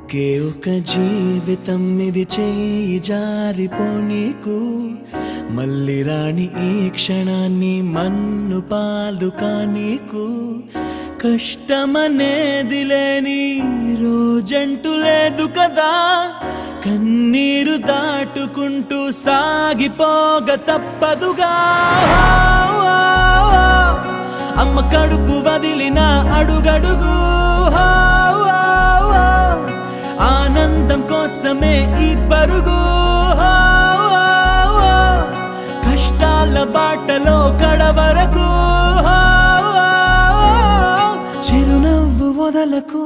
ఒకే ఒక జీవితం ఇది చేయి జారిపోనీకు మళ్ళీ రాణి ఈ క్షణాన్ని మన్ను పాలు కానీకు కష్టమనేది లేని రోజంటూ లేదు కదా కన్నీరు దాటుకుంటూ సాగిపోగ తప్పదుగా అమ్మ కడుపు వదిలిన అడుగడుగు ఆనందం కోసమే ఈ పరుగు కష్టాల బాటలో కడవరకు చిరునవ్వు వదలకు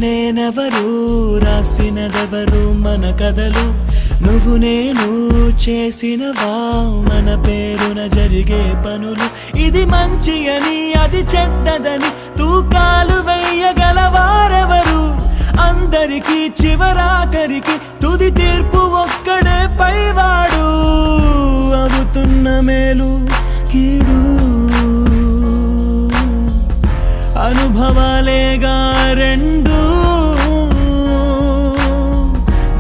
నేనెవరు రాసినదెవరు మన కథలు నువ్వు నేను చేసినవా మన పేరున జరిగే పనులు ఇది మంచి అని అది చెడ్డదని తూకాలు వెయ్యగలవారెవరు అందరికీ చివరాఖరికి తుది తీర్పు ఒక్కడే పైవాడు అవుతున్న మేలు కీడు అనుభవాలేగా రెండు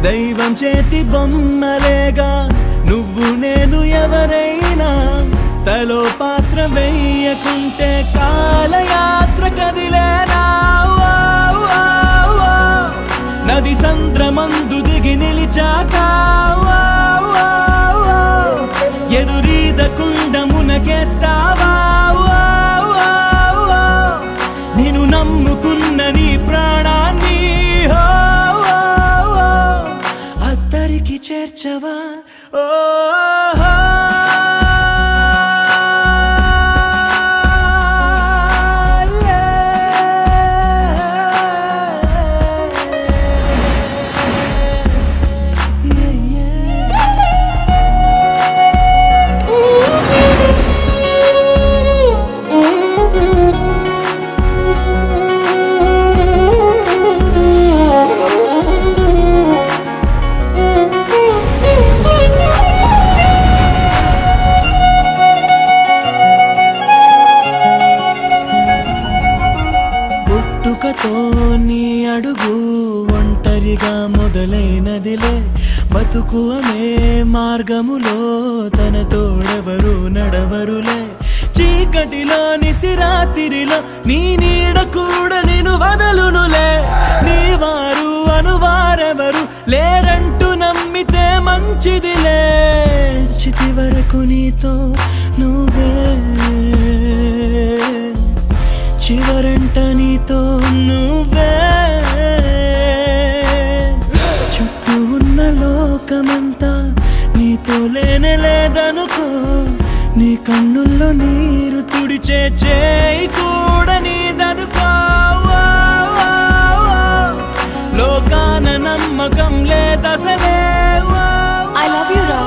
దైవం చేతి బొమ్మలేగా నువ్వు నేను ఎవరైనా తలో పాత్ర వెయ్యకుంటే కాలయాత్ర కదిలేనా నది సంద్రమందు దిగి నిలిచాక ఎదురీదకుండ మునకేస్తావా నేను నమ్ముకున్న నీ ప్రాణాన్ని అద్దరికి చేర్చవా నీ అడుగు ఒంటరిగా మొదలైనదిలే బతుకు అనే మార్గములో తన తోడెవరు నడవరులే చీకటిలో నిసిరాతిరిలో నీ నీడ కూడా నేను వదలునులే నీ వారు అనువారెవరు లేరంటూ నమ్మితే మంచిదిలే చితి వరకు నీతో నువ్వే చివరంట నీతో నువ్వే చుట్టూ ఉన్న లోకమంతా నీతో లేదనుకో నీ కన్నుల్లో నీరు తుడిచే చేయి కూడా నీదనుకో లోకాన నమ్మకం లేదసలే I love you రా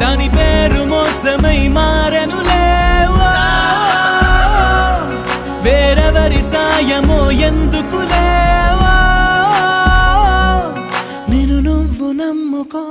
దాని పేరు మోసమై మారెనులే వేరెవరి సాయమో ఎందుకులేవా నేను నువ్వు నమ్ముకో